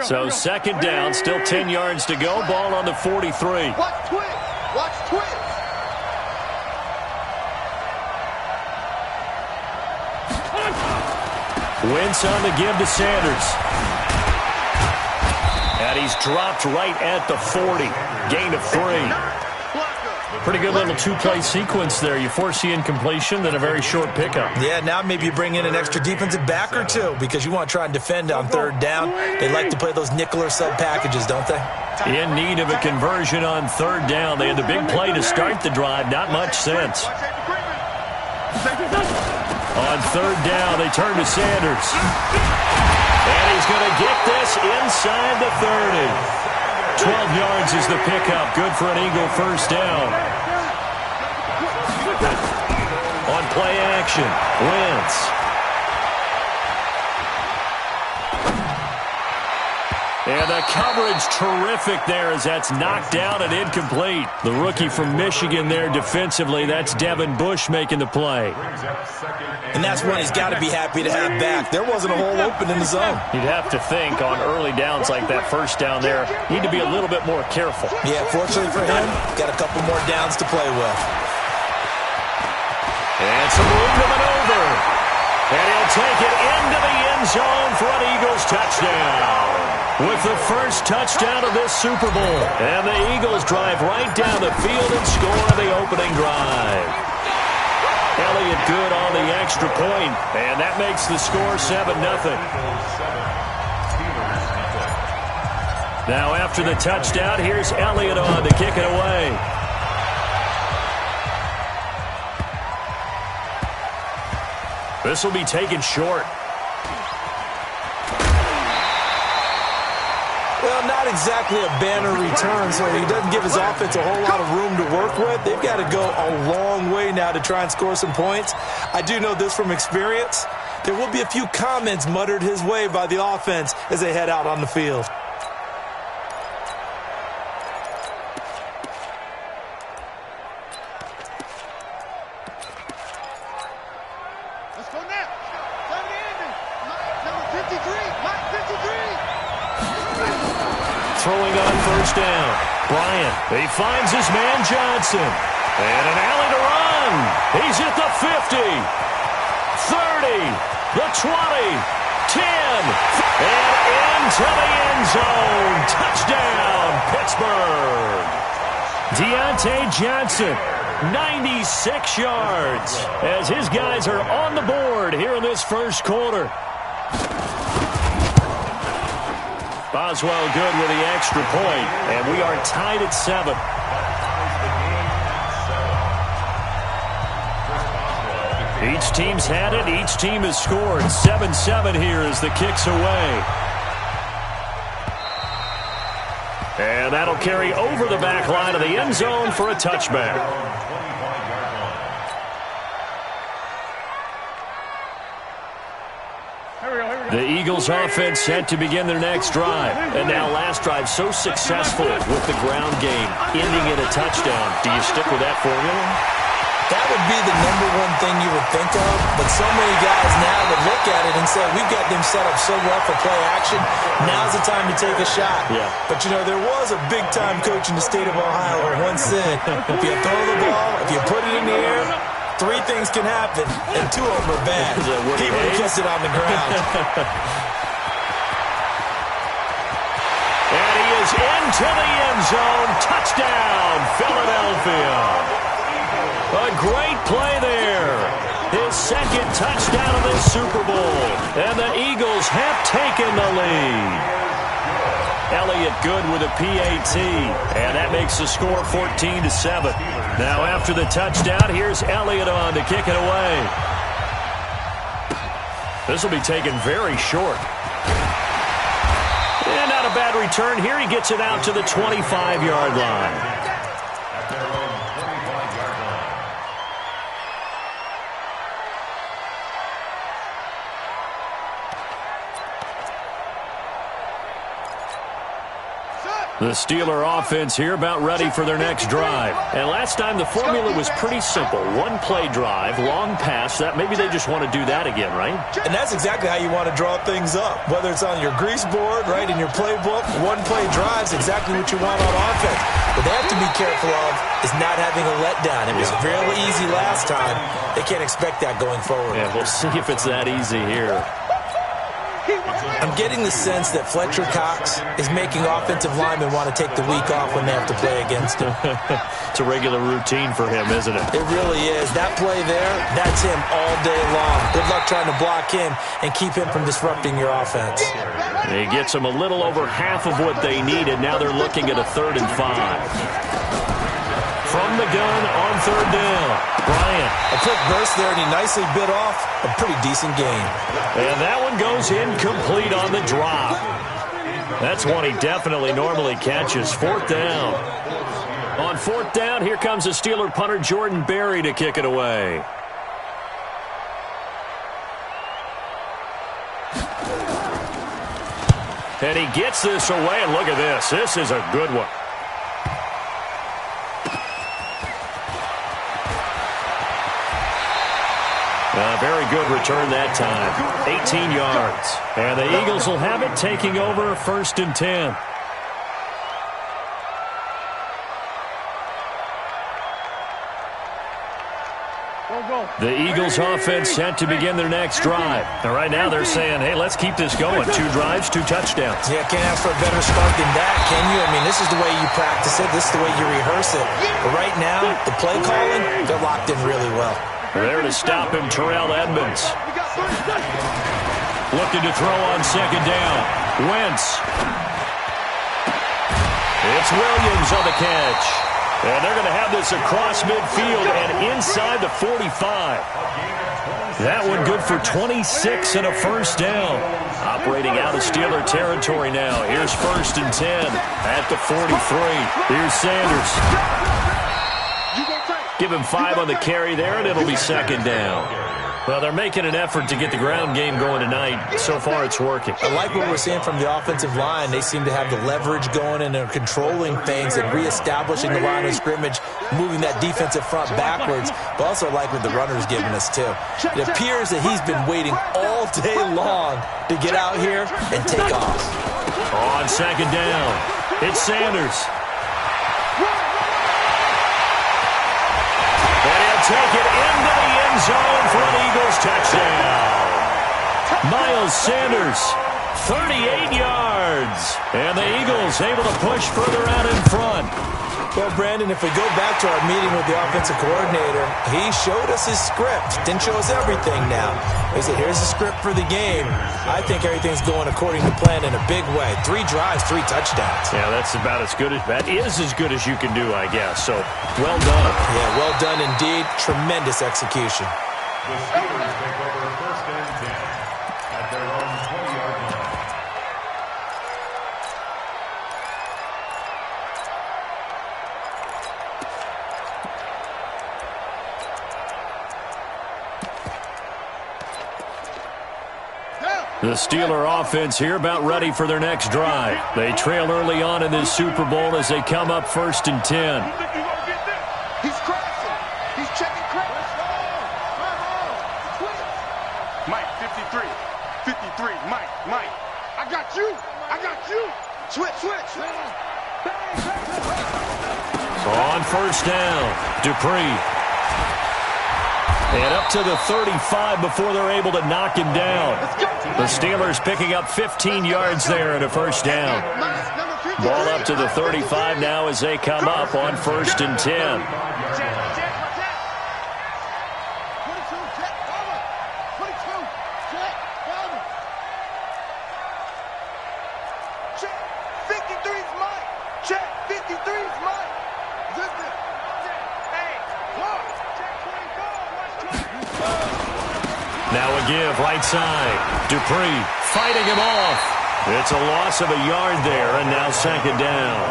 So second down, still 10 yards to go. Ball on the 43. Watch twist. Watch twist. Wentz on the give to Sanders. And he's dropped right at the 40. Gain of 3. Pretty good little two-play sequence there. You force the incompletion, then a very short pickup. Yeah, now maybe you bring in an extra defensive back or two because you want to try and defend on third down. They like to play those nickel or sub packages, don't they? In need of a conversion on third down. They had the big play to start the drive. Not much sense. On third down, they turn to Sanders. And he's going to get this inside the 30. 12 yards is the pickup. Good for an Eagle first down. On play action, Wentz. And the coverage terrific there as that's knocked down and incomplete. The rookie from Michigan there defensively. That's Devin Bush making the play. And that's one he's got to be happy to have back. There wasn't a hole open in the zone. You'd have to think on early downs like that first down there, need to be a little bit more careful. Yeah, fortunately for him, got a couple more downs to play with. And some room to maneuver. And he'll take it into the end zone for an Eagles touchdown. With the first touchdown of this Super Bowl. And the Eagles drive right down the field and score the opening drive. Elliott good on the extra point, and that makes the score 7-0. Now after the touchdown, here's Elliott on to kick it away. This will be taken short. Well, not exactly a banner return, so he doesn't give his offense a whole lot of room to work with. They've got to go a long way now to try and score some points. I do know this from experience. There will be a few comments muttered his way by the offense as they head out on the field. Let's go now. Number 53. Mike 53. Throwing on first down. Bryant, he finds his man Johnson. And an alley to run. He's at the 50. 30. The 20. 10. And into the end zone. Touchdown, Pittsburgh. Deontay Johnson, 96 yards. As his guys are on the board here in this first quarter. Boswell good with the extra point, and we are tied at 7. Each team's had it. Each team has scored. 7-7 here as the kick's away. And that'll carry over the back line of the end zone for a touchback. The Eagles offense set to begin their next drive. And now last drive so successful with the ground game, ending in a touchdown. Do you stick with that formula? That would be the number one thing you would think of, but so many guys now that look at it and say, we've got them set up so well for play action, now's the time to take a shot. Yeah. But, you know, there was a big-time coach in the state of Ohio who once said, if you throw the ball, if you put it in the air, 3 things can happen, and 2 of them are bad. He would have kept it on the ground. And he is into the end zone. Touchdown, Philadelphia. A great play there. His second touchdown of this Super Bowl. And the Eagles have taken the lead. Elliott good with a PAT. And that makes the score 14-7. Now after the touchdown, here's Elliott on to kick it away. This will be taken very short. And not a bad return here. He gets it out to the 25-yard line. The Steeler offense here about ready for their next drive. And last time the formula was pretty simple. One play drive, long pass. That maybe they just want to do that again, right? And that's exactly how you want to draw things up. Whether it's on your grease board, right, in your playbook, one play drive is exactly what you want on offense. What they have to be careful of is not having a letdown. It was real easy last time. They can't expect that going forward. Yeah, we'll see if it's that easy here. I'm getting the sense that Fletcher Cox is making offensive linemen want to take the week off when they have to play against him. It's a regular routine for him, isn't it? It really is. That play there, that's him all day long. Good luck trying to block him and keep him from disrupting your offense. He gets them a little over half of what they needed. Now they're looking at a 3rd and 5. From the gun on 3rd down. Bryant. A quick burst there, and he nicely bit off a pretty decent gain. And that one goes incomplete on the drop. That's one he definitely normally catches. 4th down. On 4th down, here comes a Steeler punter, Jordan Berry, to kick it away. And he gets this away, and look at this. This is a good one. A very good return that time. 18 yards. And the Eagles will have it, taking over 1st and 10. The Eagles offense set to begin their next drive. And right now they're saying, hey, let's keep this going. 2 drives, 2 touchdowns. Yeah, can't ask for a better start than that, can you? I mean, this is the way you practice it. This is the way you rehearse it. But right now, the play calling, they're locked in really well. There to stop him, Terrell Edmonds. Looking to throw on 2nd down. Wentz. It's Williams on the catch. And they're going to have this across midfield and inside the 45. That one good for 26 and a 1st down. Operating out of Steeler territory now. Here's 1st and 10 at the 43. Here's Sanders. Give him 5 on the carry there, and it'll be 2nd down. Well, they're making an effort to get the ground game going tonight. So far, it's working. I like what we're seeing from the offensive line. They seem to have the leverage going, and they're controlling things and reestablishing the line of scrimmage, moving that defensive front backwards. But also I like what the runner's giving us, too. It appears that he's been waiting all day long to get out here and take off. On 2nd down, it's Sanders. Take it into the end zone for an Eagles touchdown. Miles Sanders, 38 yards. And the Eagles able to push further out in front. Well, Brandon, if we go back to our meeting with the offensive coordinator, he showed us his script. Didn't show us everything now. He said, here's the script for the game. I think everything's going according to plan in a big way. 3 drives, 3 touchdowns. Yeah, that's about as good as that is as good as you can do, I guess. So, well done. Yeah, well done indeed. Tremendous execution. The Steelers take over 1st and 10 at their own 20-yard line. The Steeler offense here about ready for their next drive. They trail early on in this Super Bowl as they come up 1st and 10. He's crossing. He's checking credit. Mike, 53. 53. Mike. I got you. Switch. On 1st down, Dupree. And up to the 35 before they're able to knock him down. The Steelers picking up 15 yards there and a 1st down. Ball up to the 35 now as they come up on 1st and 10. Now a give, right side. Dupree fighting him off. It's a loss of a yard there, and now 2nd down.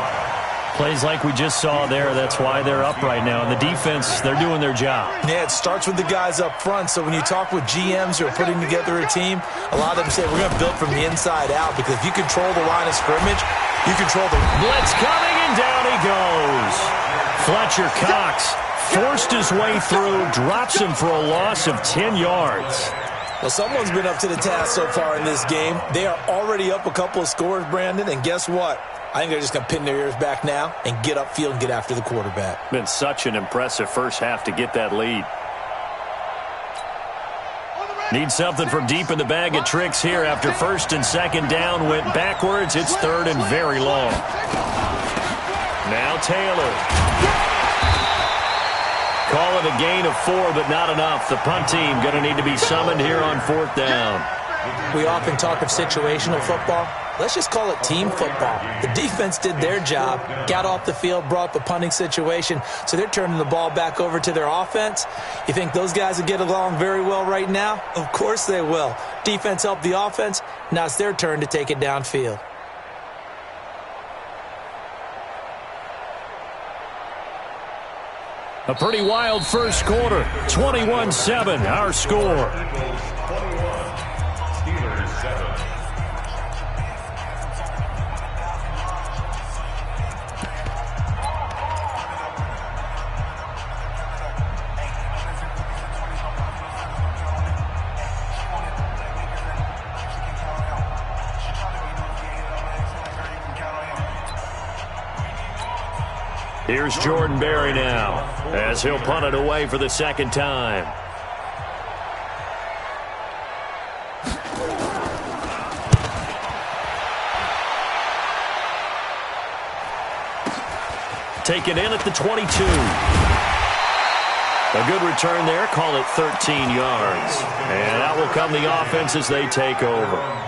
Plays like we just saw there, that's why they're up right now. And the defense, they're doing their job. Yeah, it starts with the guys up front. So when you talk with GMs who are putting together a team, a lot of them say we're going to build from the inside out, because if you control the line of scrimmage, you control the blitz coming, and down he goes. Fletcher Cox forced his way through, drops him for a loss of 10 yards. Well, someone's been up to the task so far in this game. They are already up a couple of scores, Brandon, and guess what? I think they're just going to pin their ears back now and get upfield and get after the quarterback. Been such an impressive first half to get that lead. Need something from deep in the bag of tricks here after first and second down went backwards. It's third and very long. Now Taylor. Call it a gain of 4, but not enough. The punt team going to need to be summoned here on fourth down. We often talk of situational football. Let's just call it team football. The defense did their job, got off the field, brought the punting situation, so they're turning the ball back over to their offense. You think those guys will get along very well right now? Of course they will. Defense helped the offense. Now it's their turn to take it downfield. A pretty wild first quarter. 21-7, our score. Steelers 7. Here's Jordan Berry now, as he'll punt it away for the second time. Taken in at the 22. A good return there, call it 13 yards. And out will come the offense as they take over.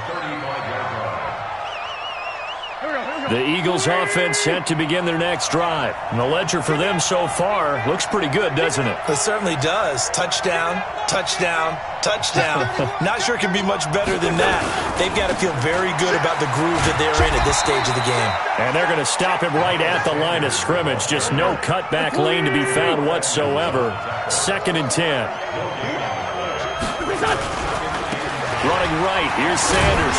The Eagles offense set to begin their next drive. And the ledger for them so far looks pretty good, doesn't it? It certainly does. Touchdown, touchdown, touchdown. Not sure it can be much better than that. They've got to feel very good about the groove that they're in at this stage of the game. And they're going to stop him right at the line of scrimmage. Just no cutback lane to be found whatsoever. Second and 10. Running right, here's Sanders.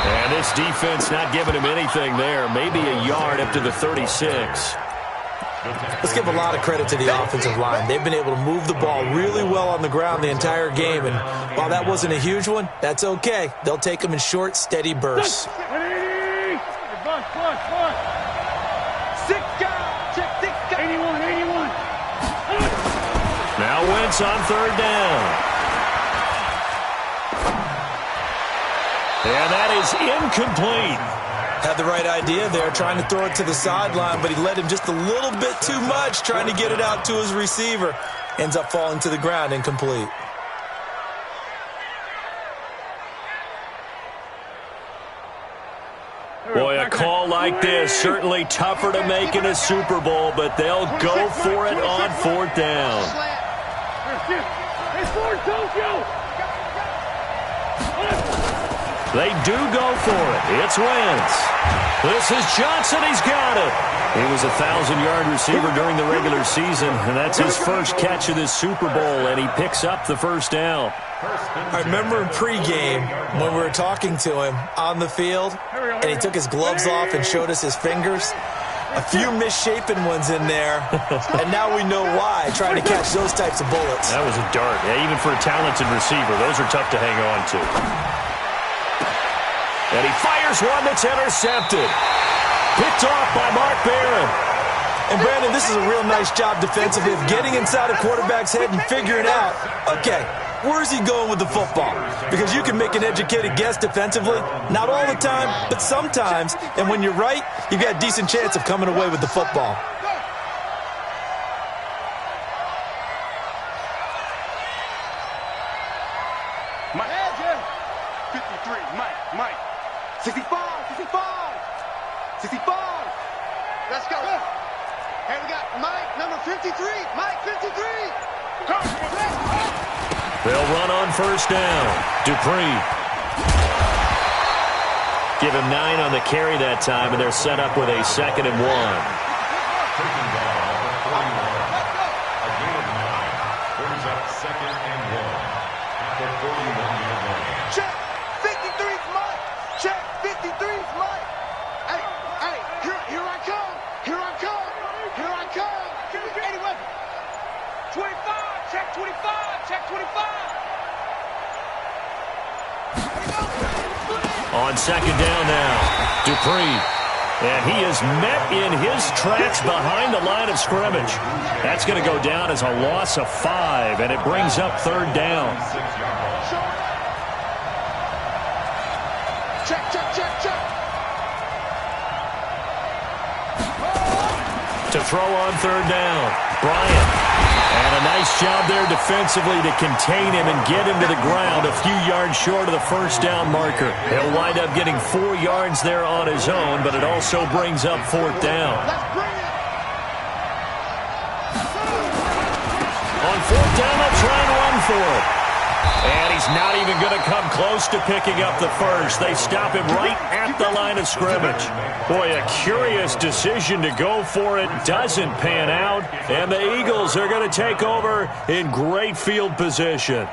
And this defense not giving him anything there. Maybe a yard up to the 36. Let's give a lot of credit to the offensive line. They've been able to move the ball really well on the ground the entire game. And while that wasn't a huge one, that's okay. They'll take them in short, steady bursts. Now Wentz on third down. And that is incomplete. Had the right idea there, trying to throw it to the sideline, but he led him just a little bit too much, trying to get it out to his receiver. Ends up falling to the ground, incomplete. Boy, a call like this, certainly tougher to make in a Super Bowl, but they'll go for it on fourth down. They do go for it. It's Wentz. This is Johnson. He's got it. He was a 1,000-yard receiver during the regular season, and that's his first catch of this Super Bowl, and he picks up the first down. I remember in pregame when we were talking to him on the field, and he took his gloves off and showed us his fingers. A few misshapen ones in there, and now we know why, trying to catch those types of bullets. That was a dart. Yeah, even for a talented receiver, those are tough to hang on to. And he fires one that's intercepted. Picked off by Mark Barron. And, Brandon, this is a real nice job defensively of getting inside a quarterback's head and figuring out, okay, where's he going with the football? Because you can make an educated guess defensively. Not all the time, but sometimes. And when you're right, you've got a decent chance of coming away with the football. Mike. 53, Mike. 65. Let's go. And we got Mike, number 53. Mike, 53. They'll run on first down. Dupree. Give him 9 on the carry that time, and they're set up with a 2nd and 1. Taking down at the 41. A gain of 9 brings up 2nd and 1 at the 41-yard line. Check. 53's mine. Check. 53's mine. Hey, here I come. Here I come. Here I come. Any weapon. 25. Check 25. Check 25. On 2nd down now, Dupree. And he is met in his tracks behind the line of scrimmage. That's going to go down as a loss of 5, and it brings up 3rd down. Check. To throw on 3rd down, Bryant. And a nice job there defensively to contain him and get him to the ground a few yards short of the 1st down marker. He'll wind up getting 4 yards there on his own, but it also brings up 4th down. Let's bring it. On 4th down, they'll try and run for it. And he's not even going to come close to picking up the first. They stop him right at the line of scrimmage. Boy, a curious decision to go for it. Doesn't pan out. And the Eagles are going to take over in great field position.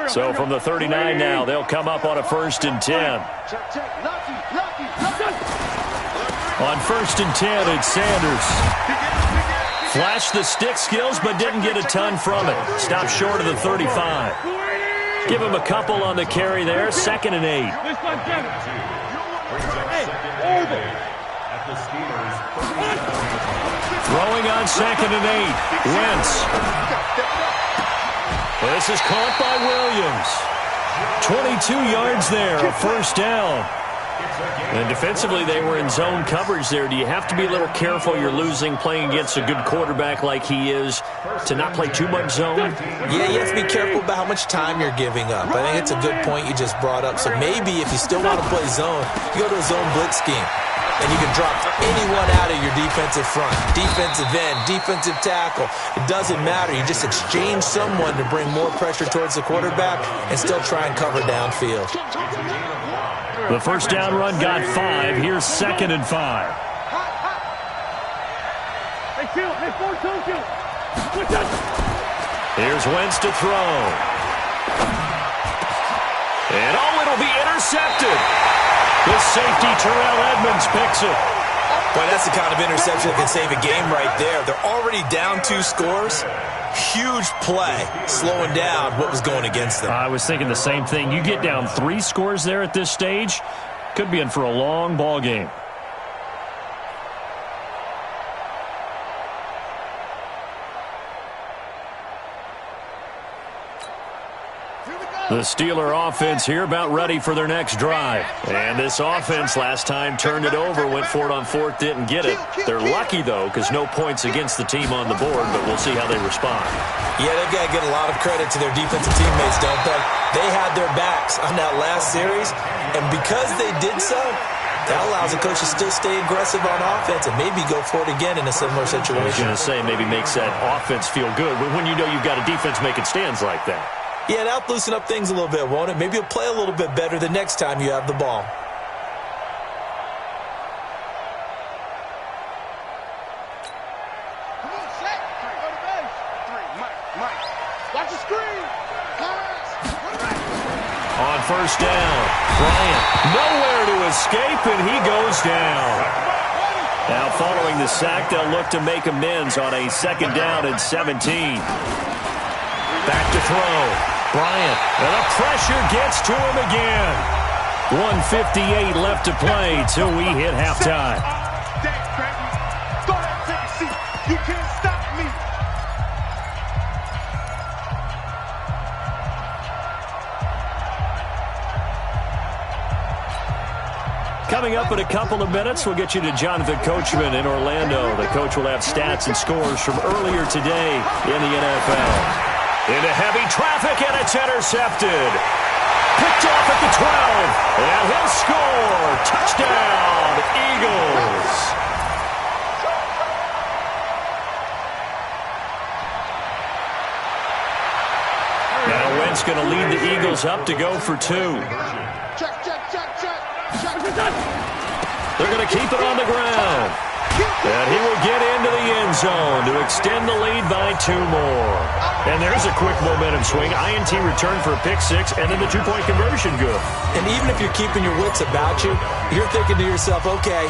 So from the 39 now, they'll come up on a 1st and 10. On 1st and 10, it's Sanders. Flashed the stick skills, but didn't get a ton from it. Stopped short of the 35. Give him a couple on the carry there. 2nd and 8. Throwing on 2nd and 8. Wentz. This is caught by Williams. 22 yards there, a 1st down. And defensively, they were in zone coverage there. Do you have to be a little careful? You're losing, playing against a good quarterback like he is, to not play too much zone? Yeah, you have to be careful about how much time you're giving up. I think it's a good point you just brought up. So maybe if you still want to play zone, you go to a zone blitz scheme. And you can drop anyone out of your defensive front, defensive end, defensive tackle. It doesn't matter. You just exchange someone to bring more pressure towards the quarterback and still try and cover downfield. The 1st down run got 5. Here's 2nd and 5. Here's Wentz to throw. And it'll be intercepted. The safety, Terrell Edmonds, picks it. Boy, that's the kind of interception that can save a game right there. They're already down 2 scores. Huge play, slowing down what was going against them. I was thinking the same thing. You get down 3 scores there at this stage, could be in for a long ball game. The Steeler offense here about ready for their next drive. And this offense last time turned it over, went for it on 4th, didn't get it. They're lucky, though, because no points against the team on the board, but we'll see how they respond. Yeah, they've got to get a lot of credit to their defensive teammates, don't they? They had their backs on that last series, and because they did so, that allows the coach to still stay aggressive on offense and maybe go for it again in a similar situation. I was going to say, maybe makes that offense feel good when you know you've got a defense making stands like that. Yeah, that'll loosen up things a little bit, won't it? Maybe you'll play a little bit better the next time you have the ball. Come on, set. Go to base. 3, Mike. Watch the screen. On 1st down, Bryant nowhere to escape, and he goes down. Now, following the sack, they'll look to make amends on a 2nd down and 17. Back to throw. Bryant, and the pressure gets to him again. 1:58 left to play till we hit halftime. Go ahead, take a seat. You can't stop me. Coming up in a couple of minutes, we'll get you to Jonathan Coachman in Orlando. The coach will have stats and scores from earlier today in the NFL. Into heavy traffic, and it's intercepted. Picked off at the 12, and he'll score. Touchdown, Eagles. Now Wentz going to lead the Eagles up to go for 2. Check. They're going to keep it on the ground. And he will get into the end zone to extend the lead by 2 more. And there's a quick momentum swing. INT return for a pick 6, and then the 2-point conversion good. And even if you're keeping your wits about you, you're thinking to yourself, okay,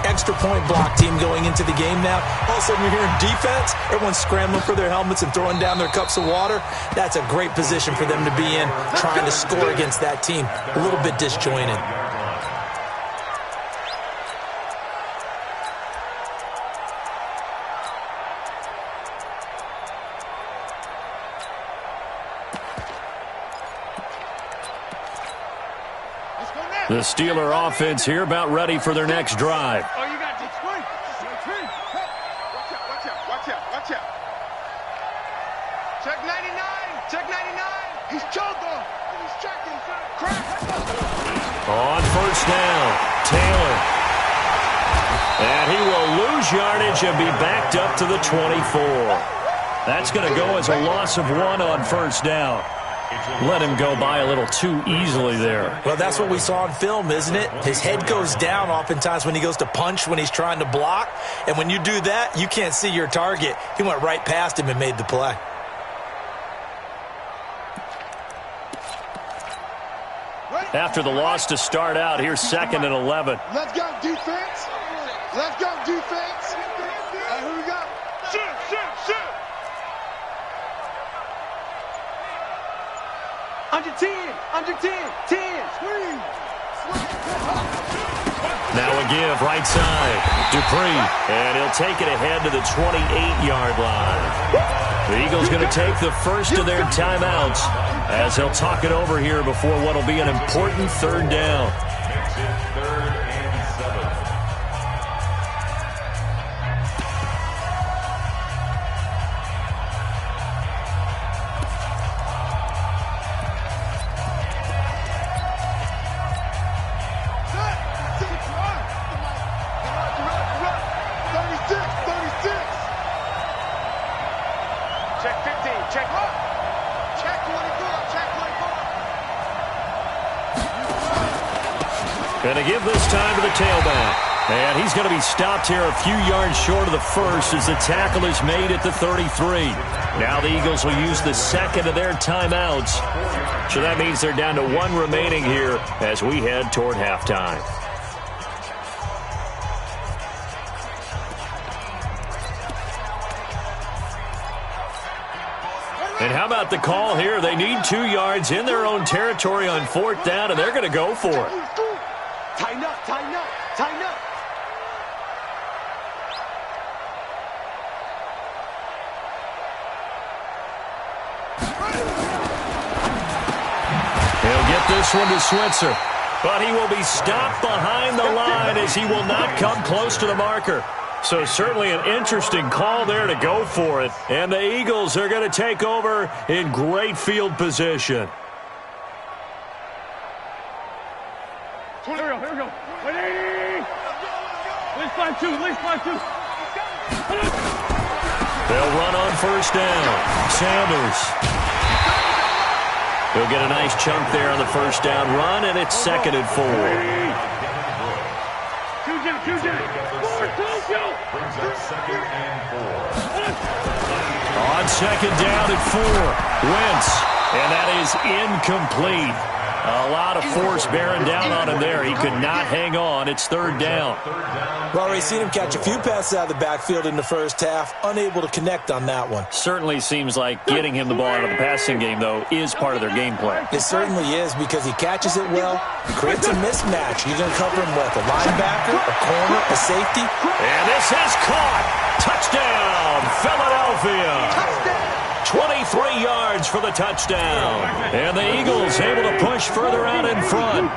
extra point block team going into the game now. All of a sudden you're hearing defense. Everyone's scrambling for their helmets and throwing down their cups of water. That's a great position for them to be in, trying to score against that team. A little bit disjointed. The Steeler offense here about ready for their next drive. Oh, you got to swing. Watch out. Check 99. He's choking. He's checking. Crack. On first down, Taylor. And he will lose yardage and be backed up to the 24. That's going to go as a loss of 1 on first down. Let him go by a little too easily there. Well, that's what we saw in film, isn't it? His head goes down oftentimes when he goes to punch when he's trying to block. And when you do that, you can't see your target. He went right past him and made the play. After the loss to start out, here's 2nd and 11. Let's go, defense. Here we go. Shoot. Under 10. 10. Swing. Now a give, right side. Dupree, and he'll take it ahead to the 28-yard line. The Eagles going to take the first of their timeouts as they'll talk it over here before what will be an important 3rd down. Going to give this time to the tailback. And he's going to be stopped here a few yards short of the first as the tackle is made at the 33. Now the Eagles will use the 2nd of their timeouts. So that means they're down to 1 remaining here as we head toward halftime. And how about the call here? They need 2 yards in their own territory on 4th down, and they're going to go for it. Tighten up. He'll get this one to Switzer, but he will be stopped behind the line as he will not come close to the marker. So certainly an interesting call there to go for it. And the Eagles are going to take over in great field position. Here we go. 180. Let's fly two. They'll run on first down. Sanders. He'll get a nice chunk there on the first down run, and it's 2nd and 4. Brings up 2nd and 4. On 2nd down at 4. Wentz, and that is incomplete. A lot of force bearing down on him there. He could not hang on. It's 3rd down. Well, we've seen him catch a few passes out of the backfield in the first half, unable to connect on that one. Certainly seems like getting him the ball out of the passing game, though, is part of their game plan. It certainly is because he catches it well, creates a mismatch. You're going to cover him with a linebacker, a corner, a safety. And this is caught. Touchdown, Philadelphia. 23 yards for the touchdown. And the Eagles able to push further out in front.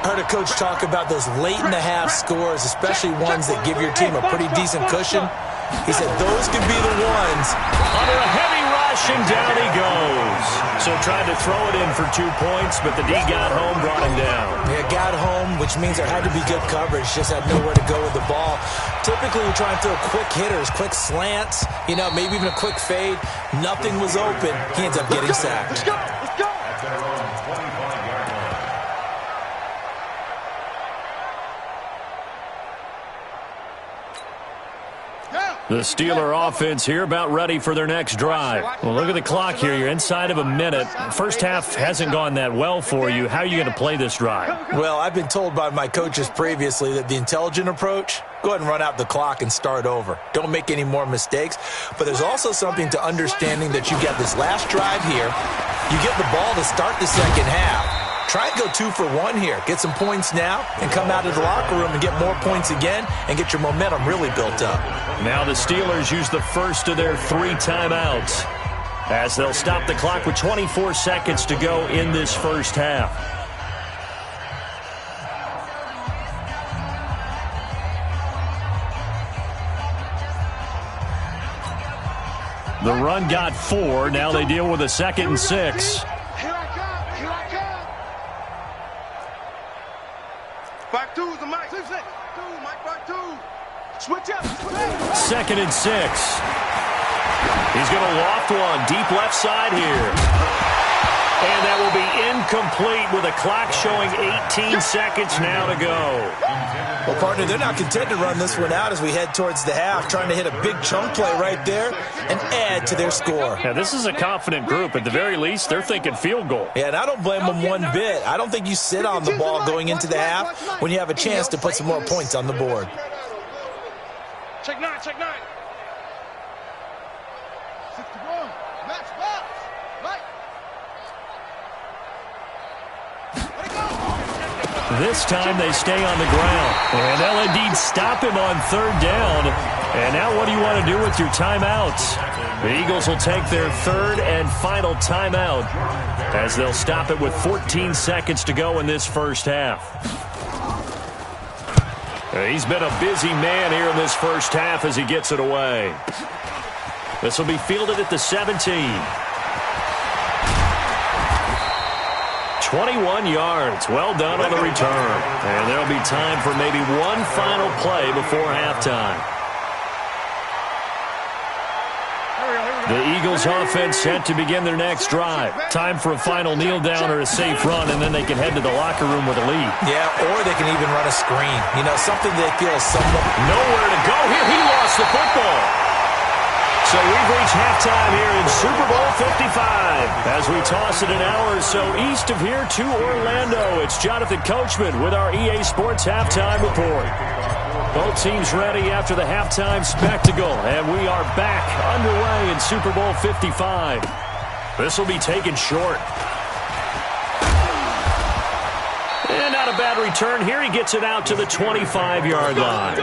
Heard a coach talk about those late-in-the-half scores, especially ones that give your team a pretty decent cushion. He said those could be the ones. Under a heavy rush, and down he goes. So tried to throw it in for 2 points, but the D got home, brought him down. Yeah, got home, which means there had to be good coverage. Just had nowhere to go with the ball. Typically, we try and throw quick hitters, quick slants, maybe even a quick fade. Nothing was open. He ends up getting sacked. Let's go. At their own 25-yard line. The Steeler offense here about ready for their next drive. Well, look at the clock here. You're inside of a minute. First half hasn't gone that well for you. How are you going to play this drive? Well, I've been told by my coaches previously that the intelligent approach, go ahead and run out the clock and start over. Don't make any more mistakes. But there's also something to understanding that you get this last drive here. You get the ball to start the second half. Try and go 2 for 1 here. Get some points now and come out of the locker room and get more points again and get your momentum really built up. Now the Steelers use the first of their 3 timeouts as they'll stop the clock with 24 seconds to go in this first half. The run got 4. Now they deal with a 2nd and 6. Back two, the Mike. Mike, back two. Switch up. 2nd and 6. He's going to loft one deep left side here. And that will be incomplete with a clock showing 18 seconds now to go. Well, partner, they're not content to run this one out as we head towards the half, trying to hit a big chunk play right there and add to their score. Yeah, this is a confident group. At the very least, they're thinking field goal. Yeah, and I don't blame them one bit. I don't think you sit on the ball going into the half when you have a chance to put some more points on the board. Check 9, check 9. 61. Match box. Right. This time they stay on the ground. And they'll indeed stop him on 3rd down. And now what do you want to do with your timeouts? The Eagles will take their 3rd and final timeout as they'll stop it with 14 seconds to go in this first half. He's been a busy man here in this first half as he gets it away. This will be fielded at the 17. 21 yards. Well done on the return. And there'll be time for maybe one final play before halftime. The Eagles offense set to begin their next drive. Time for a final kneel down or a safe run, and then they can head to the locker room with a lead. Yeah, or they can even run a screen. You know, something they feel somewhat... Nowhere to go here. He lost the football. So we've reached halftime here in Super Bowl 55. As we toss it an hour or so east of here to Orlando, it's Jonathan Coachman with our EA Sports Halftime Report. Both teams ready after the halftime spectacle, and we are back underway in Super Bowl 55. This will be taken short. And not a bad return here. He gets it out to the 25-yard line.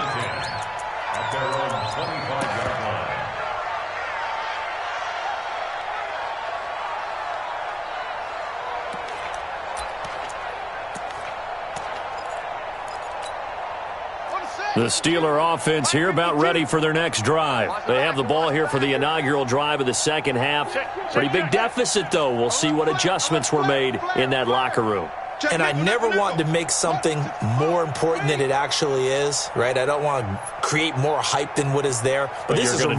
The Steeler offense here about ready for their next drive. They have the ball here for the inaugural drive of the second half. Pretty big deficit, though. We'll see what adjustments were made in that locker room. And I never want to make something more important than it actually is, right? I don't want to create more hype than what is there. But this is I'm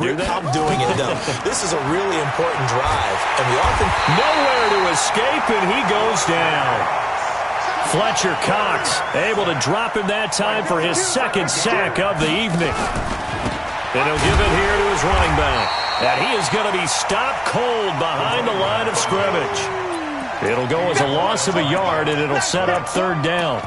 doing it, though. This is a really important drive. And we often... Nowhere to escape, and he goes down. Fletcher Cox able to drop him that time for his 2nd sack of the evening. And he'll give it here to his running back. And he is going to be stopped cold behind the line of scrimmage. It'll go as a loss of a yard, and it'll set up 3rd down.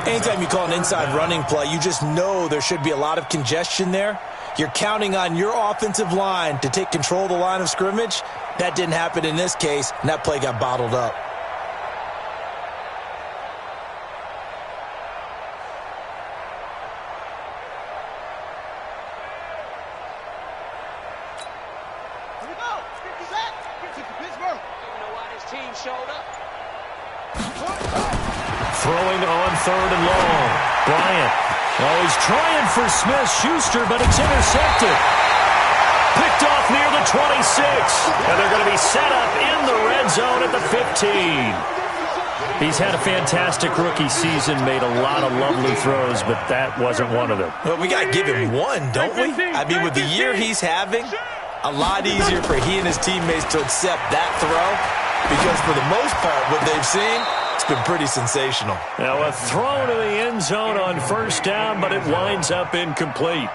Anytime you call an inside running play, you just know there should be a lot of congestion there. You're counting on your offensive line to take control of the line of scrimmage. That didn't happen in this case, and that play got bottled up. Throwing on 3rd and long. Bryant. Oh, he's trying for Smith-Schuster, but it's intercepted. Picked off near the 26. And they're going to be set up in the red zone at the 15. He's had a fantastic rookie season, made a lot of lovely throws, but that wasn't one of them. Well, we got to give him one, don't we? I mean, with the year he's having, a lot easier for he and his teammates to accept that throw because for the most part, what they've seen, it's been pretty sensational. Now a throw to the end zone on first down, but it winds up incomplete.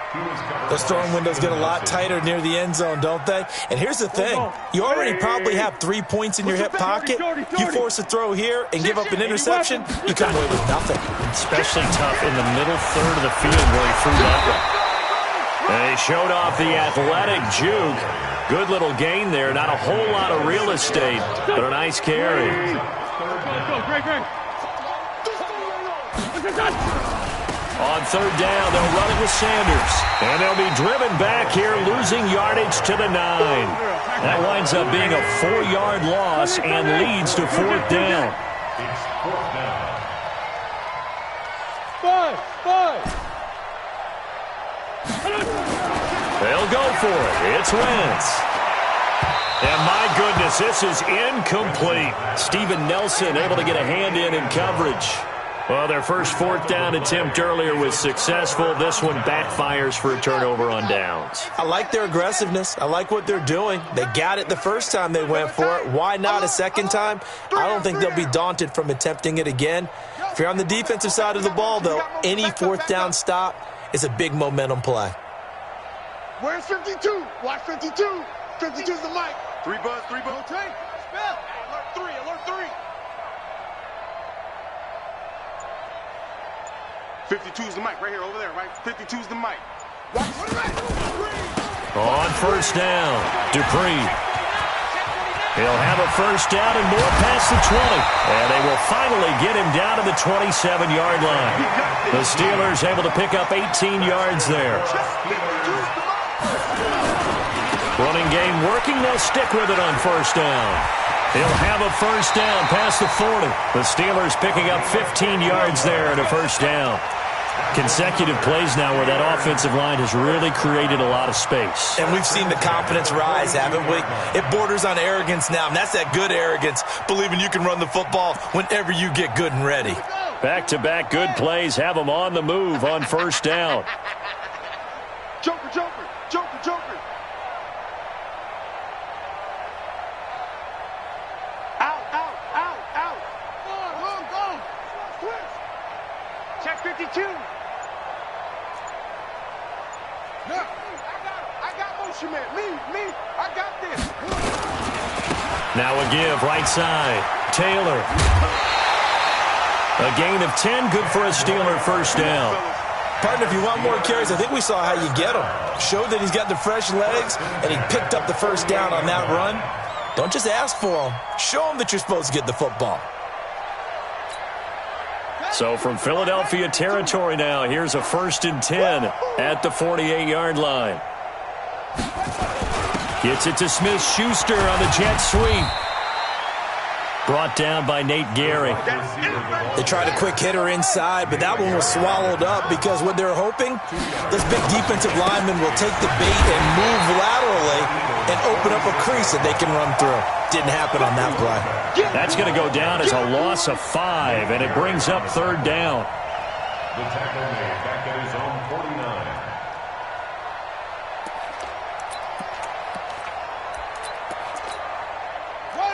Those throwing windows get a lot tighter near the end zone, don't they? And here's the thing. You already probably have 3 points in your hip pocket. You force a throw here and give up an interception, you come away with nothing. Especially tough in the middle third of the field where he threw that one. And he showed off the athletic juke. Good little gain there. Not a whole lot of real estate, but a nice carry. On third down, they'll run it with Sanders. And they'll be driven back here, losing yardage to the 9. That winds up being a 4-yard loss and leads to fourth down. It's fourth down. They'll go for it. It's Wentz. And my goodness, this is incomplete. Steven Nelson able to get a hand in coverage. Well, their first fourth down attempt earlier was successful. This one backfires for a turnover on downs. I like their aggressiveness. I like what they're doing. They got it the first time they went for it. Why not a second time? I don't think they'll be daunted from attempting it again. If you're on the defensive side of the ball, though, any fourth down stop is a big momentum play. Where's 52? Watch 52. 52's the mic. 3 buzz. Take. Spell. Alert 3. 52's the mic right here, over there, right? 52's the mic. On first down, Dupree. He'll have a first down and more past the 20. And they will finally get him down to the 27-yard line. The Steelers able to pick up 18 yards there. Running game working. They'll stick with it on first down. He'll have a first down past the 40. The Steelers picking up 15 yards there at a first down. Consecutive plays now where that offensive line has really created a lot of space. And we've seen the confidence rise, haven't we? It borders on arrogance now, and that's that good arrogance, believing you can run the football whenever you get good and ready. Back-to-back good plays have them on the move on first down. Joker. Out. Go. Twist. Check 52. No, I got motion, man. Me. I got this. Now a give, right side. Taylor. A gain of 10, good for a Steeler first down. Partner, if you want more carries, I think we saw how you get him. Showed that he's got the fresh legs, and he picked up the first down on that run. Don't just ask for him. Show him that you're supposed to get the football. So from Philadelphia territory now, here's a 1st and 10 at the 48-yard line. Gets it to Smith-Schuster on the jet sweep. Brought down by Nate Gehry. They tried a quick hitter inside, but that one was swallowed up because what they're hoping, this big defensive lineman will take the bait and move laterally and open up a crease that they can run through. Didn't happen on that play. That's going to go down as a loss of 5, and it brings up third down. The tackle made back at his own 49.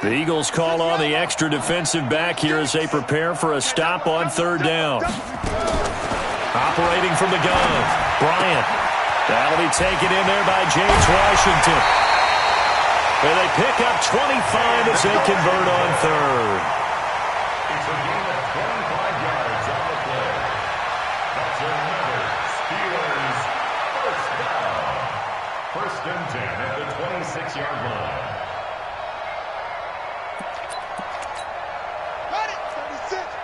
The Eagles call on the extra defensive back here as they prepare for a stop on third down. Operating from the gun, Bryant. That'll be taken in there by James Washington. And they pick up 25 as they convert on third. It's a gain of 25 yards on the play. That's another Steelers first down. 1st and 10 at the 26-yard line.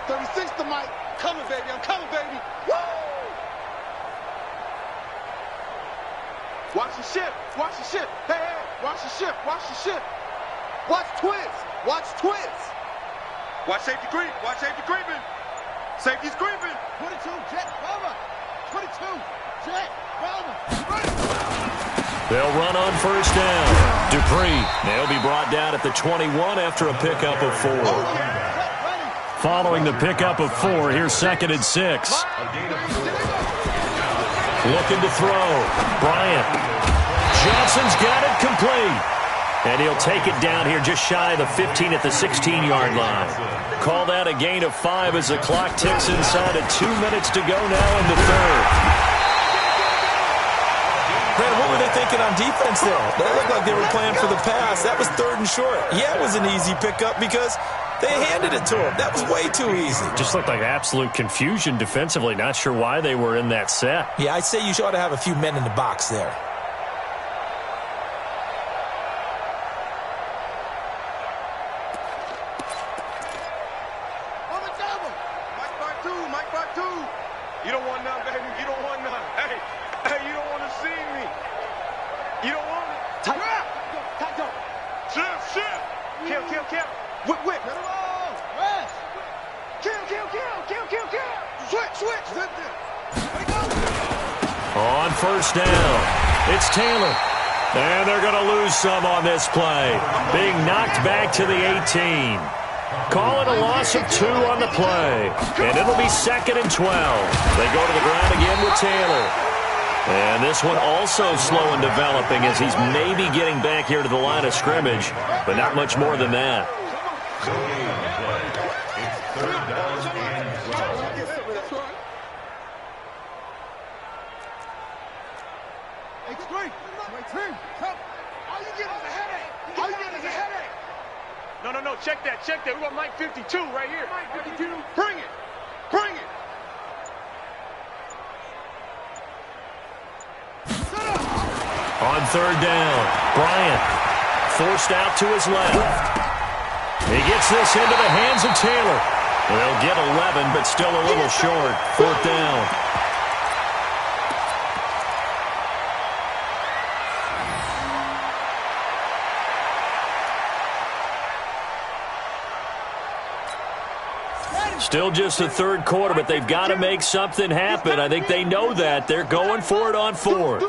36 the mic. Coming, baby. I'm coming, baby. Woo! Watch the ship. Hey. Watch the ship. Watch twist. Watch safety creeping. Safety's creeping. 22, jet, cover. 22, jet, cover. They'll run on first down. Dupree. They'll be brought down at the 21 after a pickup of 4. Following the pickup of 4, here's 2nd and 6. Looking to throw. Bryant. Johnson's got it complete. And he'll take it down here just shy of the 15 at the 16-yard line. Call that a gain of 5 as the clock ticks inside of 2 minutes to go now in the third. Man, what were they thinking on defense there? They looked like they were playing for the pass. That was 3rd and short. Yeah, it was an easy pickup because they handed it to him. That was way too easy. Just looked like absolute confusion defensively. Not sure why they were in that set. Yeah, I'd say you ought to have a few men in the box there. You don't want none, baby. You don't want none. Hey, you don't want to see me. You don't want it. Tight up. Shift. Kill. Whip. Rest. Kill. Switch. Zip it. There you go. On first down, it's Taylor. And they're going to lose some on this play. Being knocked back to the 18. Call it a loss of 2 on the play. And it'll be 2nd and 12. They go to the ground again with Taylor. And this one also slow in developing as he's maybe getting back here to the line of scrimmage, but not much more than that. No, check that. We got Mike 52 right here. Mike 52. Bring it. On 3rd down, Bryant forced out to his left. He gets this into the hands of Taylor. They'll get 11, but still a little short. 4th down. Still just the 3rd quarter, but they've got to make something happen. I think they know that. They're going for it on 4th.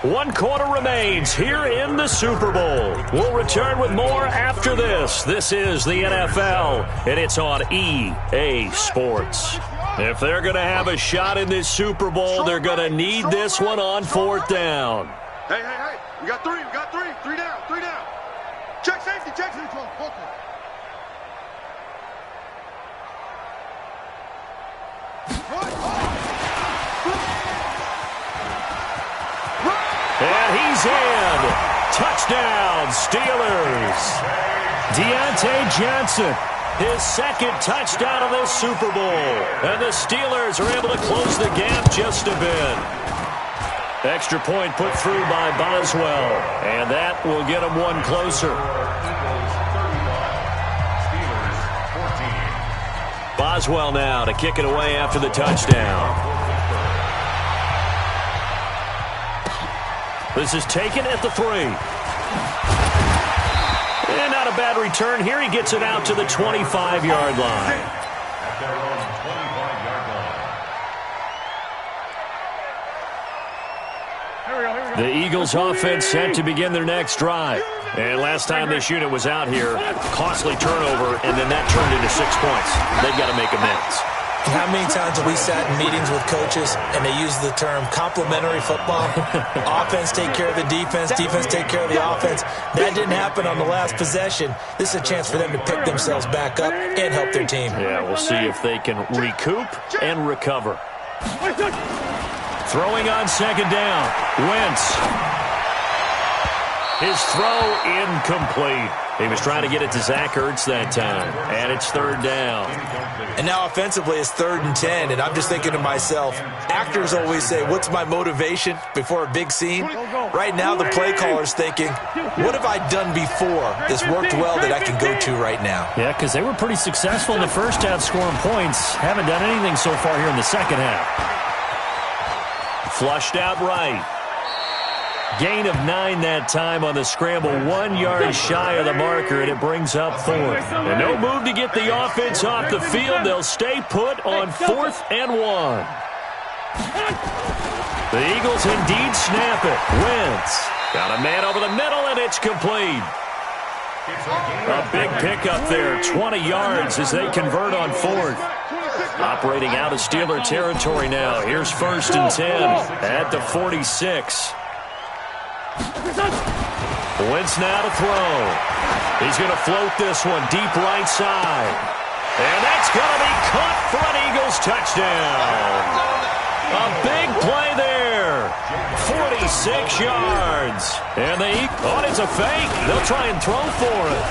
1 quarter remains here in the Super Bowl. We'll return with more after this. This is the NFL, and it's on EA Sports. If they're going to have a shot in this Super Bowl, they're going to need this one on 4th down. Hey. We got 3. 3 down. Check safety. And he's in. Touchdown, Steelers. Deontay Johnson, his 2nd touchdown of this Super Bowl. And the Steelers are able to close the gap just a bit. Extra point put through by Boswell. And that will get them 1 closer. Boswell now to kick it away after the touchdown. This is taken at the 3. And not a bad return here. He gets it out to the 25-yard line. The Eagles offense set to begin their next drive. And last time this unit was out here, costly turnover, and then that turned into 6 points. They've got to make amends. How many times have we sat in meetings with coaches and they use the term complementary football? Offense take care of the defense take care of the offense. That didn't happen on the last possession. This is a chance for them to pick themselves back up and help their team. Yeah, we'll see if they can recoup and recover. Throwing on 2nd down. Wentz. His throw incomplete. He was trying to get it to Zach Ertz that time. And it's 3rd down. And now offensively it's 3rd and 10. And I'm just thinking to myself, actors always say, what's my motivation before a big scene? Right now the play caller's thinking, what have I done before that's worked well that I can go to right now? Yeah, because they were pretty successful in the first half scoring points. Haven't done anything so far here in the second half. Flushed out right. Gain of 9 that time on the scramble. 1 yard shy of the marker, and it brings up 4th. And no move to get the offense off the field. They'll stay put on 4th and 1. The Eagles indeed snap it. Wentz got a man over the middle, and it's complete. A big pickup there, 20 yards as they convert on 4th. Operating out of Steeler territory now. Here's 1st and 10 at the 46. Wentz now to throw. He's going to float this one deep right side. And that's going to be caught for an Eagles touchdown. A big play there. 46 yards. And it's a fake. They'll try and throw for it.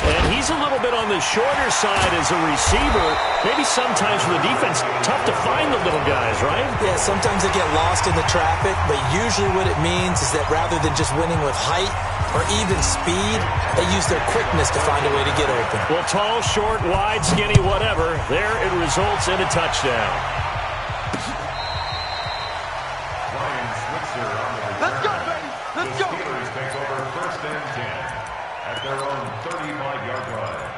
And he's a little bit on the shorter side as a receiver. Maybe sometimes for the defense, tough to find the little guys, right? Yeah, sometimes they get lost in the traffic, but usually what it means is that rather than just winning with height or even speed, they use their quickness to find a way to get open. Well, tall, short, wide, skinny, whatever, there it results in a touchdown. Let's go, baby. Let's go. The Steelers take over 1st and 10 at their own 35-yard line.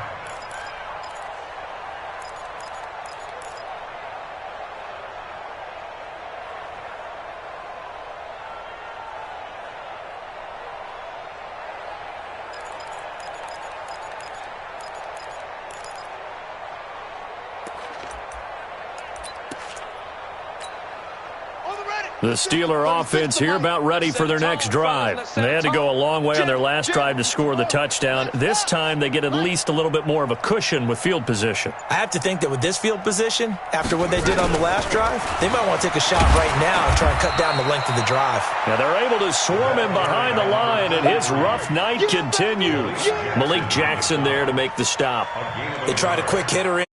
The Steeler offense here about ready for their next drive. They had to go a long way on their last drive to score the touchdown. This time they get at least a little bit more of a cushion with field position. I have to think that with this field position, after what they did on the last drive, they might want to take a shot right now and try and cut down the length of the drive. Now they're able to swarm him behind the line, and his rough night continues. Malik Jackson there to make the stop. They tried a quick hitter in.